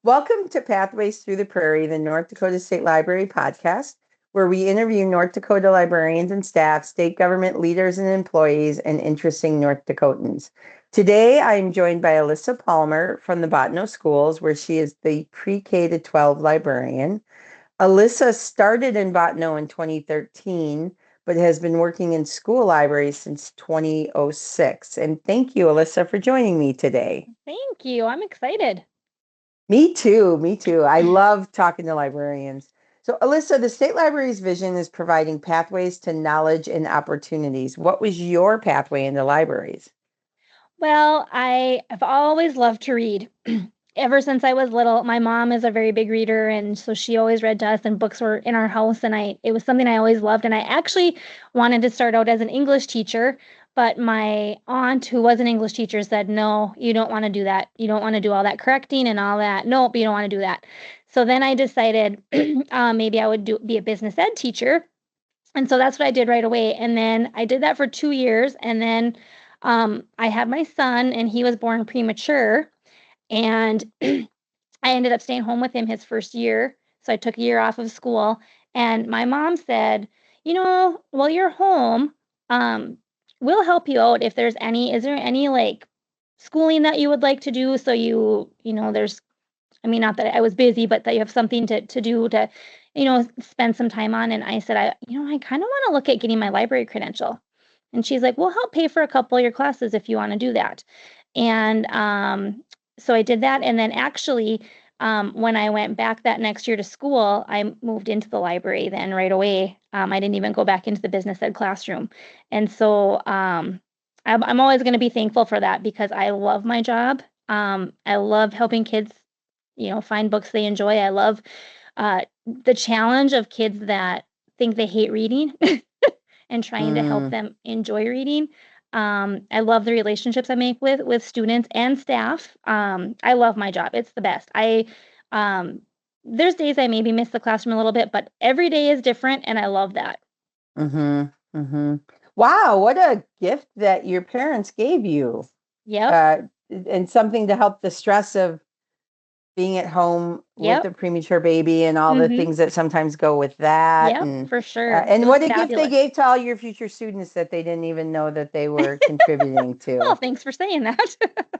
Welcome to Pathways Through the Prairie, the North Dakota State Library podcast, where we interview North Dakota librarians and staff, state government leaders and employees, and interesting North Dakotans. Today, I am joined by Alysa Palmer from the Bottineau Schools, where she is the pre-K to 12 librarian. Alysa started in Bottineau in 2013, but has been working in school libraries since 2006. And thank you, Alysa, for joining me today. Thank you. I'm excited. Me too. Me too. I love talking to librarians. So, Alysa, the State Library's vision is providing pathways to knowledge and opportunities. What was your pathway into libraries? Well, I have always loved to read. Ever since I was little, my mom is a very big reader, and so she always read to us, and books were in our house, and it was something I always loved. And I actually wanted to start out as an English teacher, but my aunt, who was an English teacher, said, "No, you don't want to do that. You don't want to do all that correcting and all that. Nope, you don't want to do that." So then I decided maybe I would be a business ed teacher. And so that's what I did right away. And then I did that for 2 years. And then I had my son, and he was born premature. And I ended up staying home with him his first year. So I took a year off of school. And my mom said, while you're home, we'll help you out if is there any like schooling that you would like to do? So not that I was busy, but that you have something to do to, spend some time on. And I said, I kind of want to look at getting my library credential. And she's like, we'll help pay for a couple of your classes if you want to do that. And so I did that. And then actually, when I went back that next year to school, I moved into the library then right away. I didn't even go back into the business ed classroom. And so I'm always going to be thankful for that because I love my job. I love helping kids find books they enjoy. I love the challenge of kids that think they hate reading and trying to help them enjoy reading. I love the relationships I make with students and staff. I love my job. It's the best. There's days I maybe miss the classroom a little bit, but every day is different, and I love that. Mm-hmm. Mm-hmm. Wow, what a gift that your parents gave you. Yep. And something to help the stress of being at home with a premature baby and all the things that sometimes go with that. Yep, for sure. And what a gift they gave to all your future students that they didn't even know that they were contributing to. Well, thanks for saying that.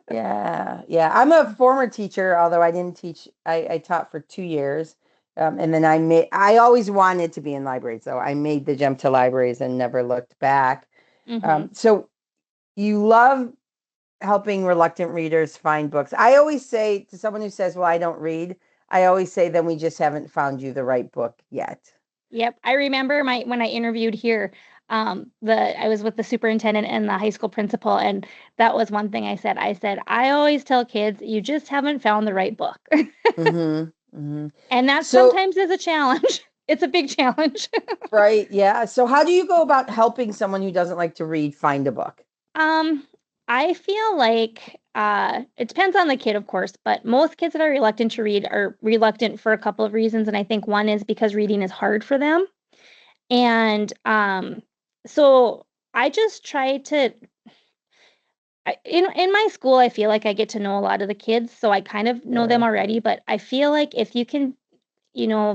Yeah. I'm a former teacher, although I didn't teach. I taught for 2 years. And then I always wanted to be in libraries, so I made the jump to libraries and never looked back. So you love helping reluctant readers find books. I always say to someone who says, well, I don't read, I always say, then we just haven't found you the right book yet. Yep. I remember when I interviewed here, I was with the superintendent and the high school principal, and that was one thing I said. I always tell kids, you just haven't found the right book. And that sometimes is a challenge. It's a big challenge. Right. Yeah. So how do you go about helping someone who doesn't like to read find a book? I feel like it depends on the kid, of course, but most kids that are reluctant to read are reluctant for a couple of reasons. And I think one is because reading is hard for them. And so I just try to, in my school, I feel like I get to know a lot of the kids. So I kind of know them already. But I feel like if you can,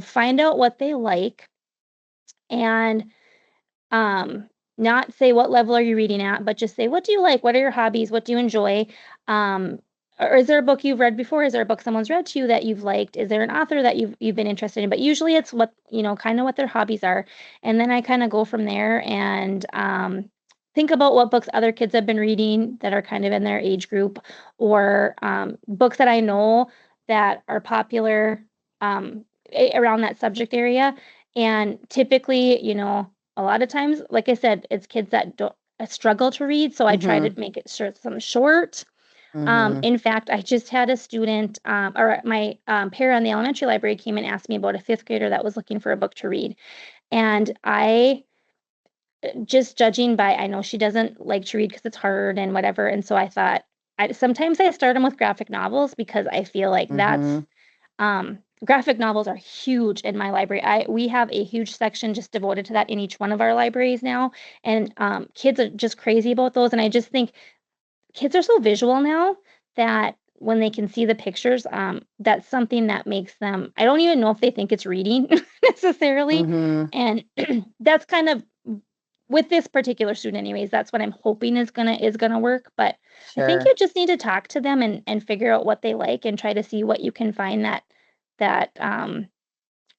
find out what they like and not say what level are you reading at, but just say, what do you like? What are your hobbies? What do you enjoy? Or is there a book you've read before? Is there a book someone's read to you that you've liked? Is there an author that you've been interested in? But usually it's what, kind of what their hobbies are. And then I kind of go from there and think about what books other kids have been reading that are kind of in their age group, or books that I know that are popular around that subject area. And typically, a lot of times, like I said, it's kids that don't struggle to read. So I try to make it short. In fact, I just had a student, or my pair on the elementary library came and asked me about a 5th grader that was looking for a book to read. And I, just judging by, I know she doesn't like to read because it's hard and whatever. And so I thought, sometimes I start them with graphic novels because I feel like that's, graphic novels are huge in my library. We have a huge section just devoted to that in each one of our libraries now. And kids are just crazy about those. And I just think kids are so visual now that when they can see the pictures, that's something that makes them, I don't even know if they think it's reading necessarily. Mm-hmm. And that's kind of, with this particular student anyways, that's what I'm hoping is gonna work. But I think Sure. you just need to talk to them and figure out what they like and try to see what you can find that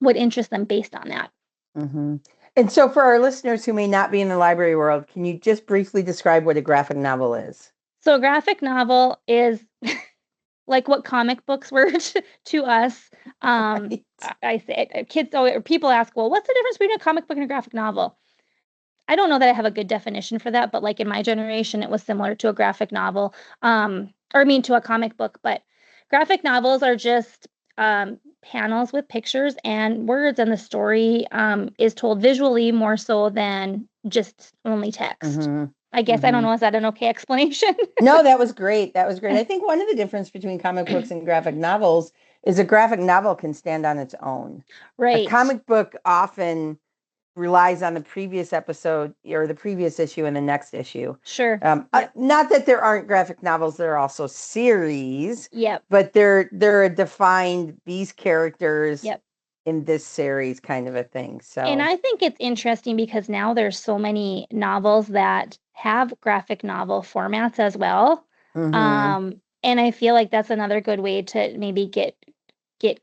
would interest them based on that. Mm-hmm. And so for our listeners who may not be in the library world, can you just briefly describe what a graphic novel is? So a graphic novel is like what comic books were to us. Right. I say kids, or people ask, well, what's the difference between a comic book and a graphic novel? I don't know that I have a good definition for that, but like in my generation, it was similar to a graphic novel, or I mean to a comic book. But graphic novels are just panels with pictures and words, and the story is told visually more so than just only text. Mm-hmm. I guess I don't Mm-hmm. know. Is that an okay explanation? No, that was great. That was great. I think one of the difference between comic books and graphic novels is a graphic novel can stand on its own. A Right. comic book often relies on the previous episode or the previous issue and the next issue. Sure. Yep. Not that there aren't graphic novels, there are also series, Yep. but they're a defined these characters Yep. in this series kind of a thing. So, And I think it's interesting because now there's so many novels that have graphic novel formats as well. mhm, And I feel like that's another good way to maybe get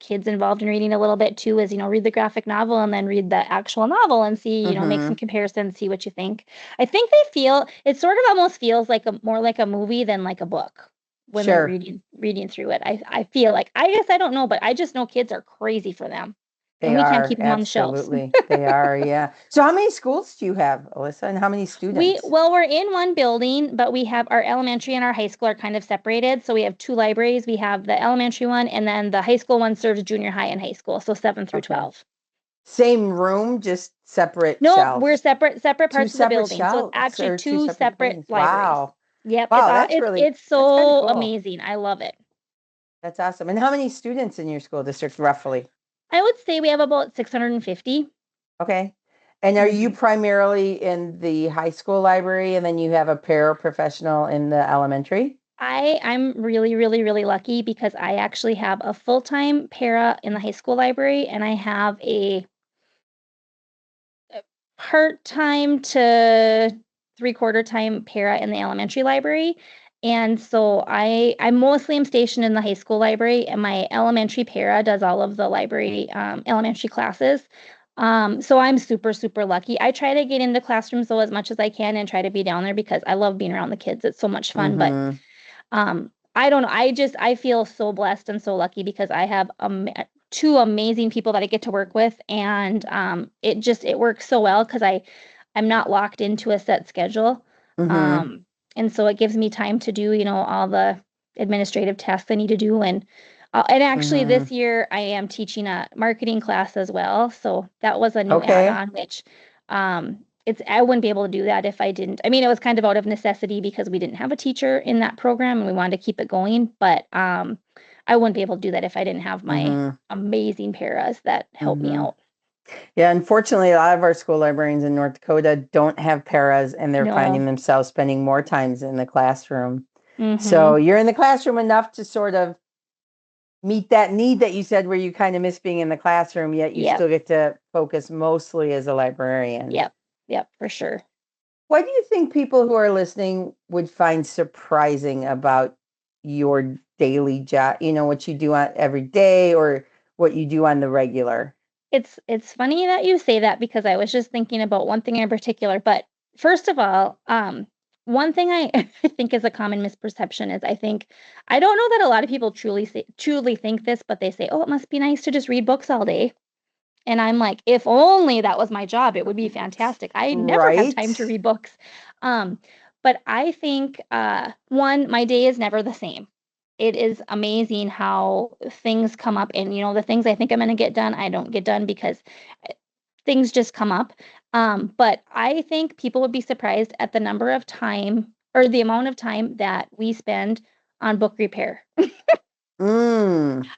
kids involved in reading a little bit too, is, read the graphic novel and then read the actual novel and see, make some mhm, comparisons, see what you think. I think they feel it sort of almost feels like more like a movie than like a book when they're sure. reading through it. I feel like, I guess I don't know, but I just know kids are crazy for them. And They we can't are, keep them on the shelves. absolutely. They are, yeah. So how many schools do you have, Alyssa, and how many students? We're in one building, but we have our elementary and our high school are kind of separated. So we have two libraries. We have the elementary one, and then the high school one serves junior high and high school, so 7 through Okay. 12. Same room, just separate No, we're shelves. separate Two parts of the separate building. So it's shelves actually or two two separate separate buildings. libraries. Wow. Yep, Wow, it's that's kind of so cool. amazing. I love it. That's awesome. And how many students in your school district roughly? I would say we have about 650. Okay. And are you Mhm. primarily in the high school library and then you have a paraprofessional in the elementary? I'm really, really, really lucky because I actually have a full-time para in the high school library, and I have a part-time to three-quarter time para in the elementary library. And so I mostly am stationed in the high school library, and my elementary para does all of the library elementary classes. So I'm super, super lucky. I try to get into classrooms though as much as I can and try to be down there because I love being around the kids. It's so much fun. But Mm-hmm. I don't know. I feel so blessed and so lucky because I have two amazing people that I get to work with, and it works so well because I'm not locked into a set schedule, Mm-hmm. um, and so it gives me time to do all the administrative tasks I need to do, and actually Mm-hmm. this year I am teaching a marketing class as well, so that was a new Okay. add-on, which it's I wouldn't be able to do that if I didn't. I mean, it was kind of out of necessity because we didn't have a teacher in that program and we wanted to keep it going, but I wouldn't be able to do that if I didn't have my Mm-hmm. amazing paras that help me Mm-hmm. out. Yeah, unfortunately, a lot of our school librarians in North Dakota don't have paras and they're No. finding themselves spending more times in the classroom. So Mhm. you're in the classroom enough to sort of meet that need that you said where you kind of miss being in the classroom, yet you Yep. still get to focus mostly as a librarian. Yep. Yep, for sure. What do you think people who are listening would find surprising about your daily job? You know, what you do on every day or what you do on the regular? It's funny that you say that because I was just thinking about one thing in particular, but first of all, one thing I I think is a common misperception is I don't know that a lot of people truly think this, but they say, "Oh, it must be nice to just read books all day." And I'm like, "If only that was my job, it would be fantastic. I never have Right? time to read books." Um, but I think one, my day is never the same. It is amazing how things come up, and the things I think I'm going to get done, I don't get done because things just come up. But I think people would be surprised at the number of time or the amount of time that we spend on book repair. Mm.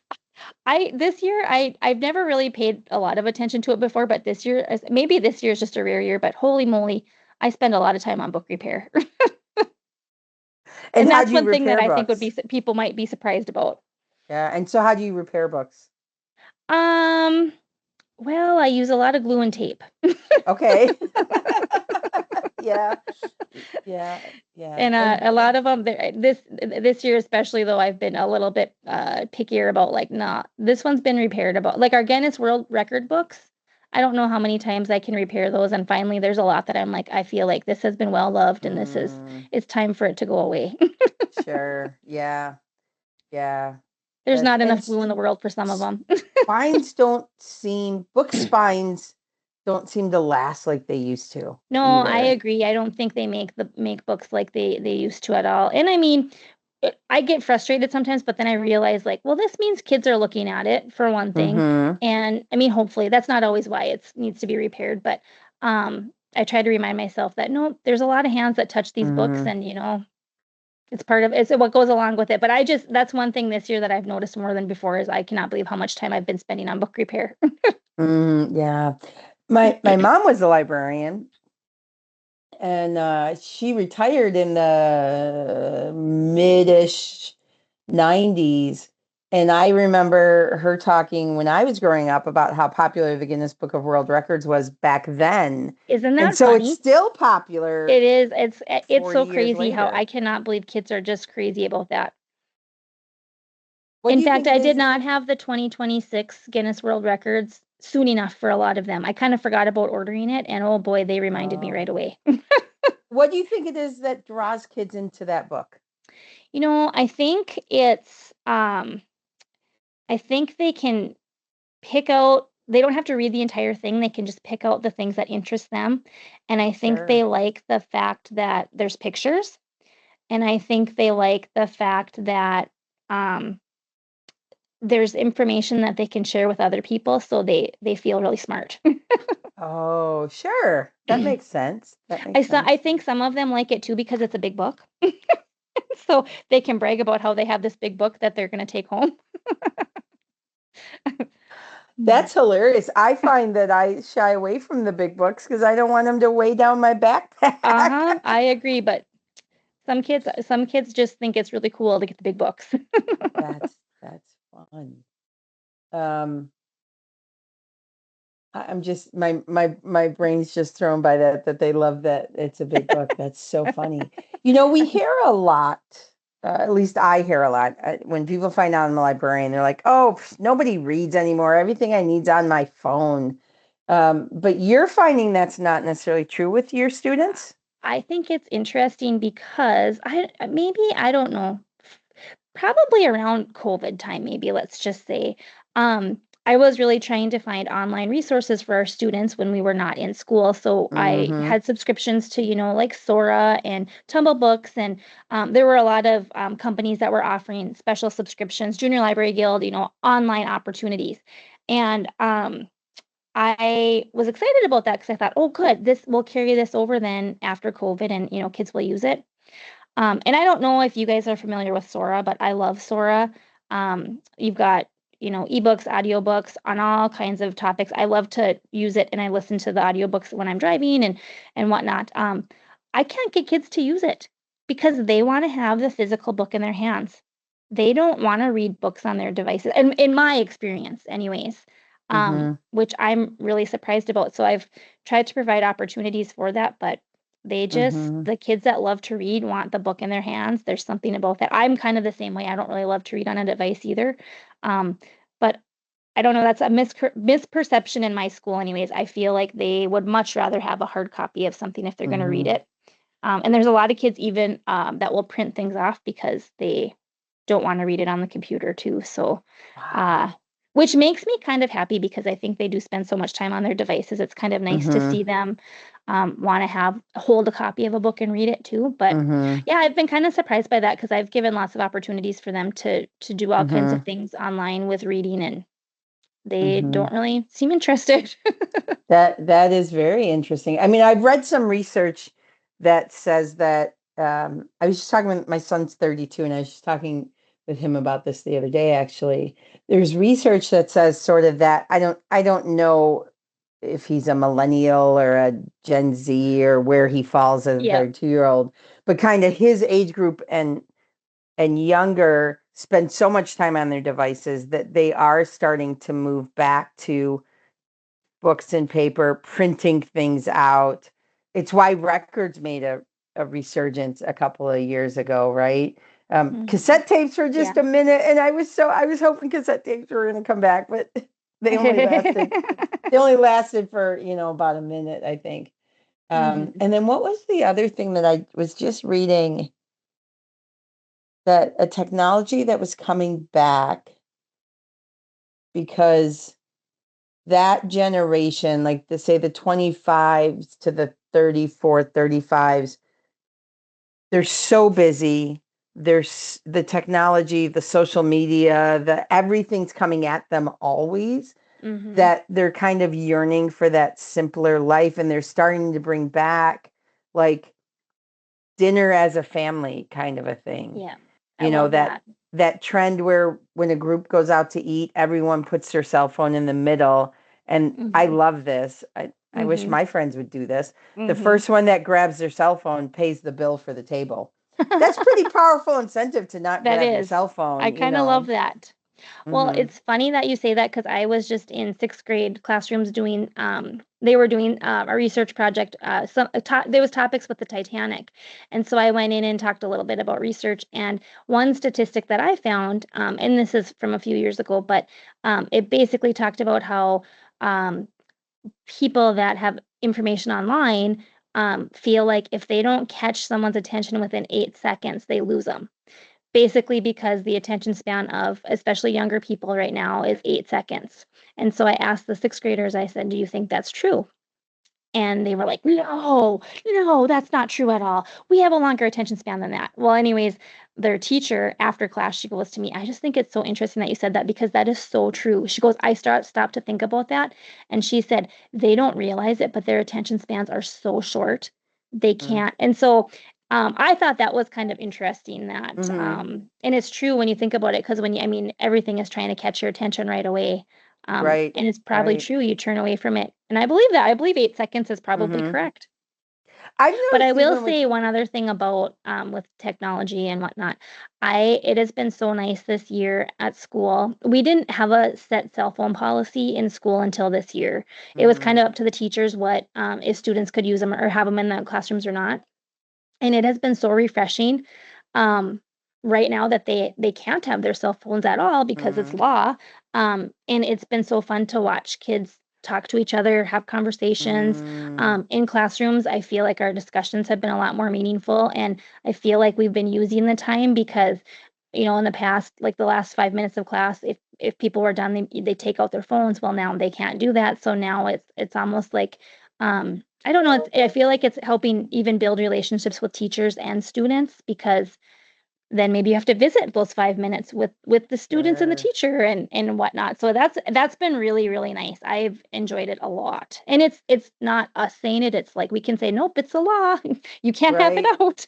I this year I've never really paid a lot of attention to it before, but maybe this year is just a rare year, but holy moly, I spend a lot of time on book repair. And how that's do you one thing that repair I think would books? be people might be surprised about. Yeah. And so how do you repair books? Um, well, I use a lot of glue and tape. Okay. Yeah. Yeah. Yeah. And a lot of them this year especially though I've been a little bit pickier about like not this one's been repaired about like our Guinness World Record books. I don't know how many times I can repair those, and finally there's a lot that I'm like I feel like this has been well loved and it's time for it to go away. Sure. Yeah. Yeah. There's That's not and enough glue in the world for some of them. book spines don't seem to last like they used to No, I either. agree. I don't think they make books like they used to at all. And I mean, I get frustrated sometimes, but then I realize like, well, this means kids are looking at it for one thing. Mm-hmm. And I mean, hopefully that's not always why it needs to be repaired, but I try to remind myself that no, there's a lot of hands that touch these books Mm-hmm. and it's what goes along with it. But that's one thing this year that I've noticed more than before is I cannot believe how much time I've been spending on book repair. Yeah. My mom was a librarian, and she retired in the mid-ish 90s. And I remember her talking when I was growing up about how popular the Guinness Book of World Records was back then. Isn't And that so it's funny? still popular It is. It's 40 so years crazy how I later. cannot believe kids are just crazy about that. What do In you fact, think it I did is? not have the 2026 Guinness World Records soon enough for a lot of them. I kind of forgot about ordering it, and oh boy, they reminded me right Oh. away. What do you think it is that draws kids into that book? I think I think they can they don't have to read the entire thing. They can just pick out the things that interest them. And I think they Sure. like the fact that there's pictures. And I think they like the fact that um there's information that they can share with other people so they feel really smart. Oh, sure. That makes sense. That makes sense. I think some of them like it too because it's a big book. So they can brag about how they have this big book that they're going to take home. That's hilarious. I find that I shy away from the big books because I don't want them to weigh down my backpack. Uh-huh, I agree, but some kids just think it's really cool to get the big books. That's fun. Um, I'm just my brain's just thrown by that they love that it's a big book. That's so funny. We hear a lot. At least I hear a lot when people find out I'm a librarian. They're like, "Oh, nobody reads anymore. Everything I need's on my phone." But you're finding that's not necessarily true with your students? I think it's interesting because I don't know, probably around COVID time, maybe let's just say. I was really trying to find online resources for our students when we were not in school. So I Mm-hmm. had subscriptions to, like Sora and Tumble Books. And there were a lot of companies that were offering special subscriptions, Junior Library Guild, online opportunities. And I was excited about that because I thought, oh, good, this will carry this over then after COVID and, kids will use it. And I don't know if you guys are familiar with Sora, but I love Sora. You've got, ebooks, audiobooks on all kinds of topics. I love to use it and I listen to the audiobooks when I'm driving and whatnot. I can't get kids to use it because they want to have the physical book in their hands. They don't want to read books on their devices, and in my experience, anyways, Mm-hmm. which I'm really surprised about. So I've tried to provide opportunities for that, but Mm-hmm. the kids that love to read want the book in their hands. There's something about that. I'm kind of the same way. I don't really love to read on a device either. Um, but I don't know. That's a misperception in my school, anyways. I feel like they would much rather have a hard copy of something if they're going to read Mm-hmm. it. And there's a lot of kids even that will print things off because they don't want to read it on the computer too. So, uh, Wow. which makes me kind of happy because I think they do spend so much time on their devices. It's kind of nice to Mm-hmm. see them want to hold a copy of a book and read it too. But Mm-hmm. yeah, I've been kind of surprised by that because I've given lots of opportunities for them to do all kinds of Mm-hmm. things online with reading, and they Mm-hmm. don't really seem interested. That is very interesting. I mean, I've read some research that says that I was just talking with my son's 32, and I was just talking with him about this the other day, actually. There's research that says sort of that I don't know if he's a millennial or a Gen Z or where he falls as a Yeah. 32-year-old, but kind of his age group and and younger spend so much time on their devices that they are starting to move back to books and paper, printing things out. It's why records made a resurgence a couple of years ago, right? Cassette tapes for just a minute, and I was hoping cassette tapes were going to come back, but they only lasted for about a minute, I think. And then what was the other thing that I was just reading, that a technology that was coming back because that generation, like say the 25s to the 34, 35s, they're so busy. There's the technology, the social media, everything's coming at them always, that they're kind of yearning for that simpler life. And they're starting to bring back like dinner as a family kind of a thing. Yeah. That trend where when a group goes out to eat, everyone puts their cell phone in the middle. And I love this. I wish my friends would do this. The first one that grabs their cell phone pays the bill for the table. That's pretty powerful incentive to not grab your cell phone. I kind of love that. Well, it's funny that you say that because I was just in 6th grade classrooms doing, they were doing a research project. There was topics with the Titanic. And so I went in and talked a little bit about research. And one statistic that I found, and this is from a few years ago, but it basically talked about how people that have information online feel like if they don't catch someone's attention within 8 seconds, they lose them. Basically because the attention span of especially younger people right now is 8 seconds. And so I asked the 6th graders, I said, do you think that's true? And they were like, no, that's not true at all. We have a longer attention span than that. Well, anyways, their teacher after class, she goes to me, I just think it's so interesting that you said that because that is so true. She goes, I stopped to think about that. And she said, they don't realize it, but their attention spans are so short. They can't. And so I thought that was kind of interesting that, and it's true when you think about it, because everything is trying to catch your attention right away. Right. And it's probably true. You turn away from it. And I believe that. I believe 8 seconds is probably correct. But I will say one other thing about with technology and whatnot. It has been so nice this year at school. We didn't have a set cell phone policy in school until this year. It was kind of up to the teachers what if students could use them or have them in the classrooms or not. And it has been so refreshing right now that they can't have their cell phones at all because it's law. And it's been so fun to watch kids talk to each other, have conversations. In classrooms, I feel like our discussions have been a lot more meaningful. And I feel like we've been using the time because, in the past, like the last 5 minutes of class, if people were done, they take out their phones. Well, now they can't do that. So now it's almost like, I don't know. I feel like it's helping even build relationships with teachers and students because then maybe you have to visit those 5 minutes with the students and the teacher and whatnot. So that's been really, really nice. I've enjoyed it a lot. And it's not us saying it. It's like we can say, nope, it's a law. You can't have it out.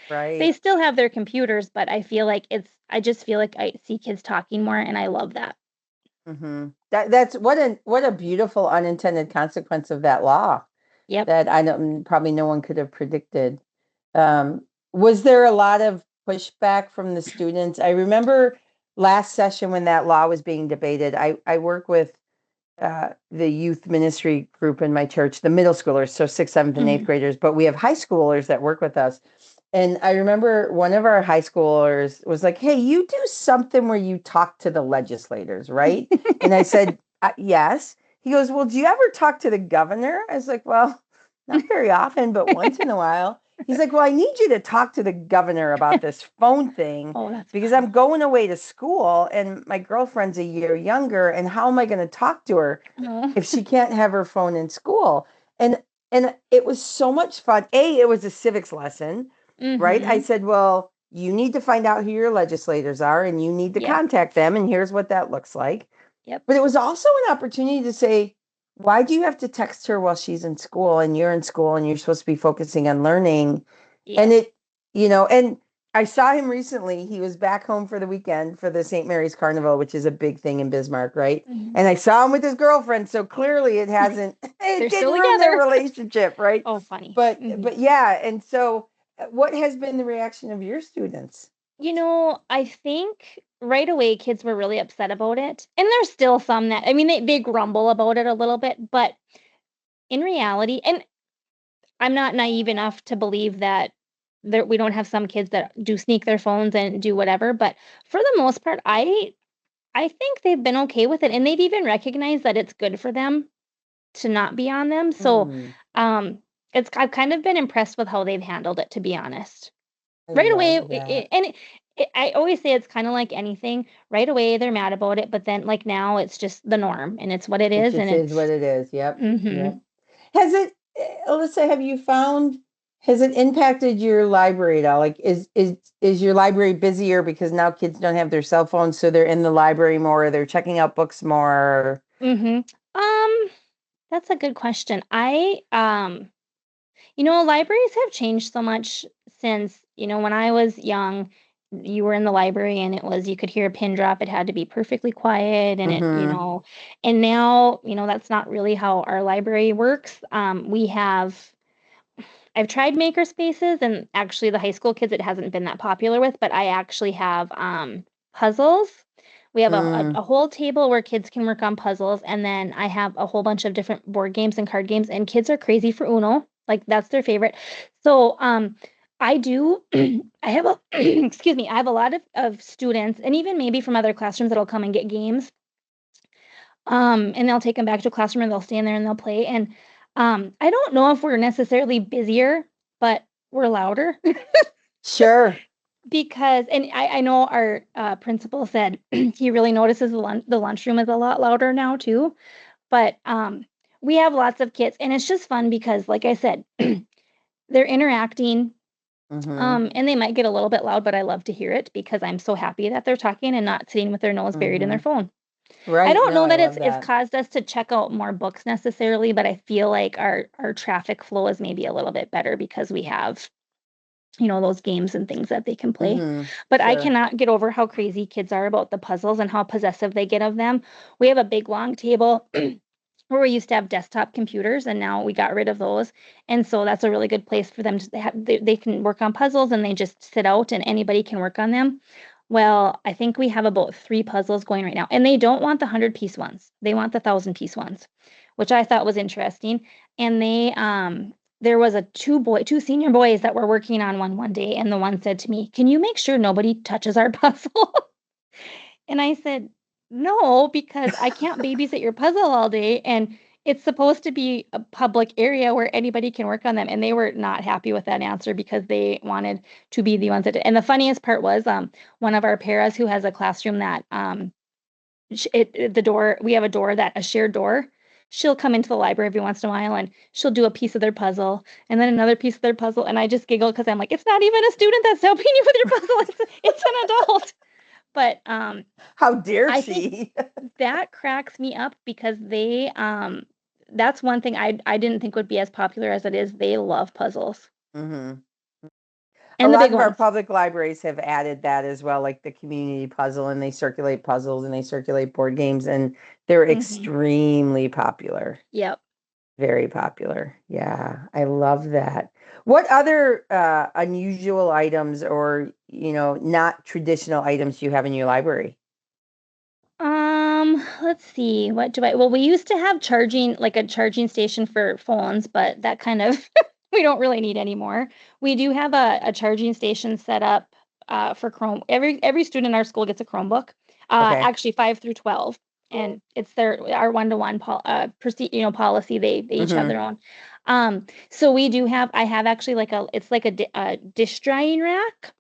Right. They still have their computers, but I feel like I just feel like I see kids talking more and I love that. That's what a beautiful unintended consequence of that law. Yep. That probably no one could have predicted. Was there a lot of pushback from the students? I remember last session when that law was being debated. I work with the youth ministry group in my church, the middle schoolers, so 6th, 7th, and 8th graders, but we have high schoolers that work with us. And I remember one of our high schoolers was like, hey, you do something where you talk to the legislators, right? And I said, yes. He goes, well, do you ever talk to the governor? I was like, well, not very often, but once in a while. He's like, well, I need you to talk to the governor about this phone thing because I'm going away to school and my girlfriend's a year younger. And how am I going to talk to her if she can't have her phone in school? And it was so much fun. It was a civics lesson, right? I said, well, you need to find out who your legislators are and you need to contact them. And here's what that looks like. Yep. But it was also an opportunity to say, why do you have to text her while she's in school and you're in school and you're supposed to be focusing on learning? Yeah. And and I saw him recently. He was back home for the weekend for the St. Mary's Carnival, which is a big thing in Bismarck, right? And I saw him with his girlfriend. So clearly it hasn't, it didn't ruin their relationship, right? Oh, funny. But yeah. And so what has been the reaction of your students? I think right away kids were really upset about it. And there's still some that, I mean, they grumble about it a little bit, but in reality, and I'm not naive enough to believe that we don't have some kids that do sneak their phones and do whatever, but for the most part, I think they've been okay with it, and they've even recognized that it's good for them to not be on them. So, Mm, um, I've kind of been impressed with how they've handled it, to be honest. I Right away, love that. I always say it's kind of like anything. Right away, they're mad about it, but then like now, it's just the norm, and it's what it It is, and just is what it's. it is. Yep. Hmm. Yep. Has it, Alyssa, have you found, has it impacted your library at all? Like, is your library busier because now kids don't have their cell phones, so they're in the library more, or they're checking out books more? Hmm. Um, that's a good question. Libraries have changed so much since, when I was young, you were in the library and you could hear a pin drop. It had to be perfectly quiet and Mm-hmm. and now, that's not really how our library works. I've tried maker spaces, and actually the high school kids, it hasn't been that popular with, but I actually have puzzles. We have Mm, a whole table where kids can work on puzzles, and then I have a whole bunch of different board games and card games, and kids are crazy for Uno. Like that's their favorite. So I do I have a excuse me, I have a lot of students and even maybe from other classrooms that'll come and get games. And they'll take them back to a classroom and they'll stand there and they'll play. And I don't know if we're necessarily busier, but we're louder sure. because, and I know our principal said he really notices the lunchroom is a lot louder now too. But we have lots of kids, and it's just fun because, like I said, they're interacting. Mm-hmm. And they might get a little bit loud, but I love to hear it because I'm so happy that they're talking and not sitting with their nose buried in their Mm-hmm. phone. I Right. don't No, know I that love it's that. caused us to check out more books necessarily, but I feel like our traffic flow is maybe a little bit better because we have, those games and things that they can play. Mm-hmm. But I Sure. cannot get over how crazy kids are about the puzzles and how possessive they get of them. We have a big long table where we used to have desktop computers and now we got rid of those. And so that's a really good place for them to they can work on puzzles and they just sit out and anybody can work on them. Well, I think we have about 3 puzzles going right now. And they don't want the 100-piece ones. They want the 1,000-piece ones, which I thought was interesting. And there was two senior boys that were working on one day, and the one said to me, "Can you make sure nobody touches our puzzle?" And I said, "No, because I can't babysit your puzzle all day, and it's supposed to be a public area where anybody can work on them." And they were not happy with that answer because they wanted to be the ones that did. And the funniest part was, one of our paras who has a classroom that, the door, we have a shared door. She'll come into the library every once in a while and she'll do a piece of their puzzle and then another piece of their puzzle. And I just giggle because I'm like, it's not even a student that's helping you with your puzzle. It's an adult. But How dare I think she? that cracks me up because that's one thing I didn't think would be as popular as it is. They love puzzles Mm-hmm. A and the lot big of our ones. public libraries have added that as well, like the community puzzle, and they circulate puzzles and they circulate board games, and they're Hmm. extremely popular. Yep. Very popular. Yeah, I love that. What other unusual items or, not traditional items do you have in your library? Let's see. What do I well, we used to have a charging station for phones, but that kind of we don't really need anymore. We do have a charging station set up for Chrome. Every student in our school gets a Chromebook. Okay. Actually 5 through 12. And it's our one-to-one policy. They each have Mm-hmm. their own. So I have actually it's like a dish drying rack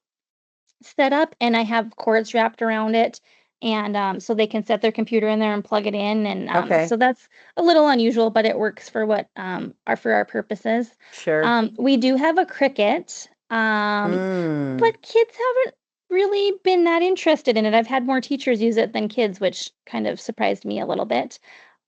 set up and I have cords wrapped around it. And so they can set their computer in there and plug it in. And so Okay. that's a little unusual, but it works for for our purposes. Sure. We do have a Cricut, Mm. but kids haven't really been that interested in it. I've had more teachers use it than kids, which kind of surprised me a little bit.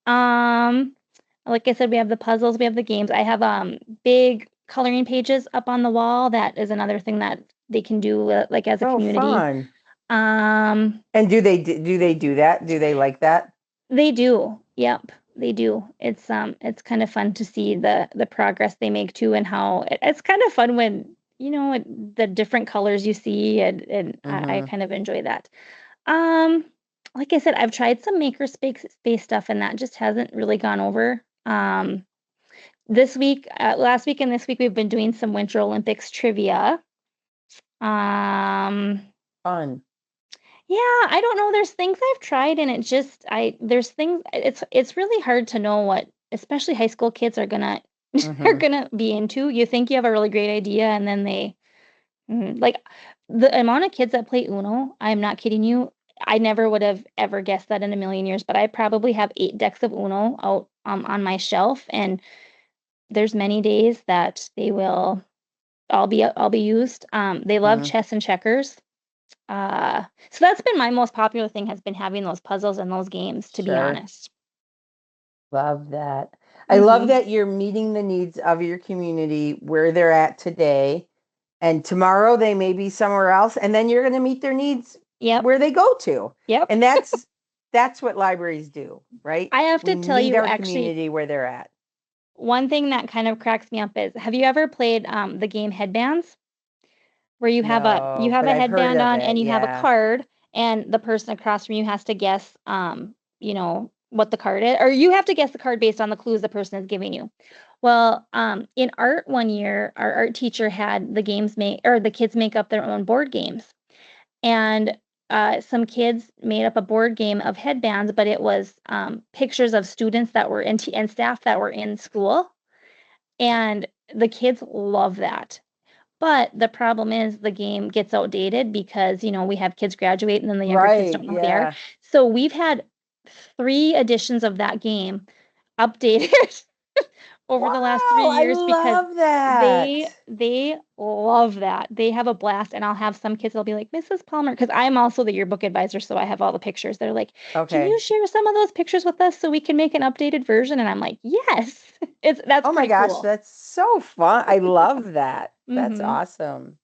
Um, like I said, we have the puzzles, we have the games. I have big coloring pages up on the wall. That is another thing that they can do like as a Oh, community. fun. Um, And do they do that? Do they like that? they do. Yep, they do. It's kind of fun to see the progress they make too and how it's kind of fun when the different colors you see, and I kind of enjoy that. Um, like I said, I've tried some maker space stuff, and that just hasn't really gone over. Last week and this week, we've been doing some Winter Olympics trivia. Um, Fun. yeah, I don't know. There's things I've tried, and there's things. It's really hard to know what, especially high school kids are gonna are gonna be into. You think you have a really great idea, and then like the amount of kids that play Uno. I'm not kidding you. I never would have ever guessed that in a million years, but I probably have 8 decks of Uno out on my shelf, and there's many days that they will all be used. They love chess and checkers. So that's been my most popular thing, has been having those puzzles and those games, to be Sure. honest. Love that. I love that you're meeting the needs of your community where they're at today. And tomorrow they may be somewhere else. And then you're going to meet their needs Yep. where they go to. Yep. And that's what libraries do, right? I have to tell you, our actually, community where they're at. one thing that kind of cracks me up is, have you ever played the game Headbands? Where you have a No, but I've heard headband of on, it, and you have a yeah. card, and the person across from you has to guess what the card is, or you have to guess the card based on the clues the person is giving you. Well, in art one year, our art teacher had the kids make up their own board games. And some kids made up a board game of headbands, but it was pictures of students that were and staff that were in school. And the kids love that. But the problem is the game gets outdated because, we have kids graduate, and then the younger kids don't know who they are. So we've had 3 editions of that game updated over the last 3 years, I because love that. they love that. They have a blast, and I'll have some kids, they'll be like, "Mrs. Palmer," because I'm also the yearbook advisor, so I have all the pictures. They're like, "Can you share some of those pictures with us so we can make an updated version?" And I'm like, "Yes." That's Oh my gosh, cool. that's so fun. I love that. That's awesome.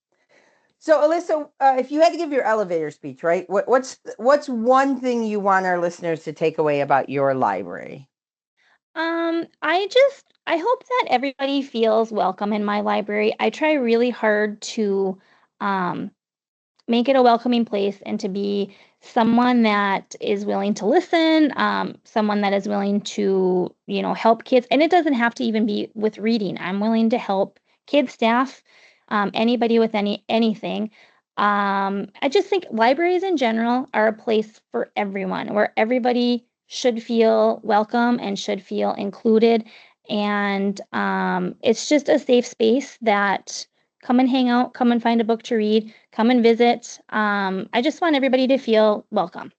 So, Alyssa, if you had to give your elevator speech, right? What's one thing you want our listeners to take away about your library? I hope that everybody feels welcome in my library. I try really hard to make it a welcoming place, and to be someone that is willing to listen, someone that is willing to, help kids. And it doesn't have to even be with reading. I'm willing to help kids, staff, anybody with anything. I just think libraries in general are a place for everyone, where everybody should feel welcome and should feel included. And it's just a safe space that, come and hang out, come and find a book to read, come and visit. I just want everybody to feel welcome.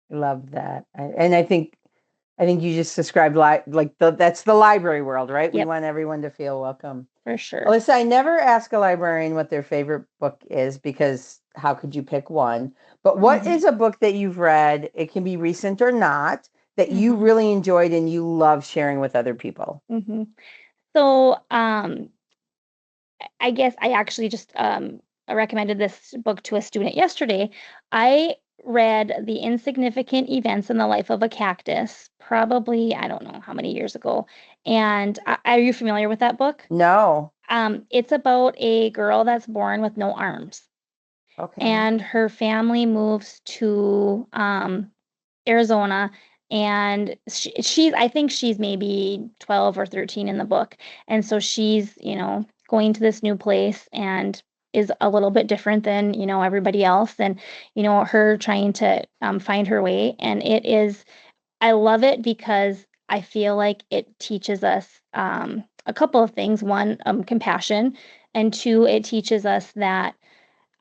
Love that. And I think you just described that's the library world, right? We want everyone to feel welcome. For sure. Alyssa, I never ask a librarian what their favorite book is, because how could you pick one? But what is a book that you've read, it can be recent or not, that you really enjoyed and you love sharing with other people? So, I guess I actually just recommended this book to a student yesterday. I read The Insignificant Events in the Life of a Cactus, probably, I don't know how many years ago. And are you familiar with that book? No. It's about a girl that's born with no arms. Okay. And her family moves to Arizona, and I think she's maybe 12 or 13 in the book. And so she's, going to this new place, and is a little bit different than, everybody else, and, her trying to find her way. And I love it because I feel like it teaches us a couple of things. One, compassion, and two, it teaches us that,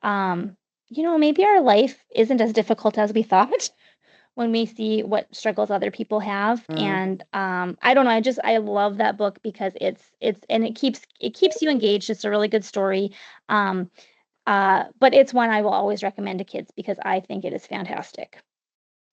maybe our life isn't as difficult as we thought, when we see what struggles other people have. And I don't know, I love that book because it keeps you engaged. It's a really good story. But it's one I will always recommend to kids because I think it is fantastic.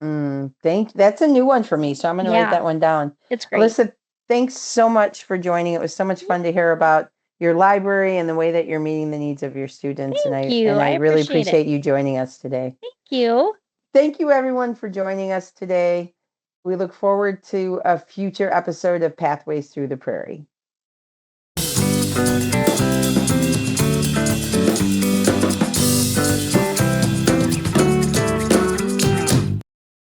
That's a new one for me, so I'm going to write that one down. It's great. Alyssa, thanks so much for joining. It was so much fun to hear about your library and the way that you're meeting the needs of your students. Thank you. And I really appreciate appreciate you joining us today. Thank you. Thank you, everyone, for joining us today. We look forward to a future episode of Pathways Through the Prairie.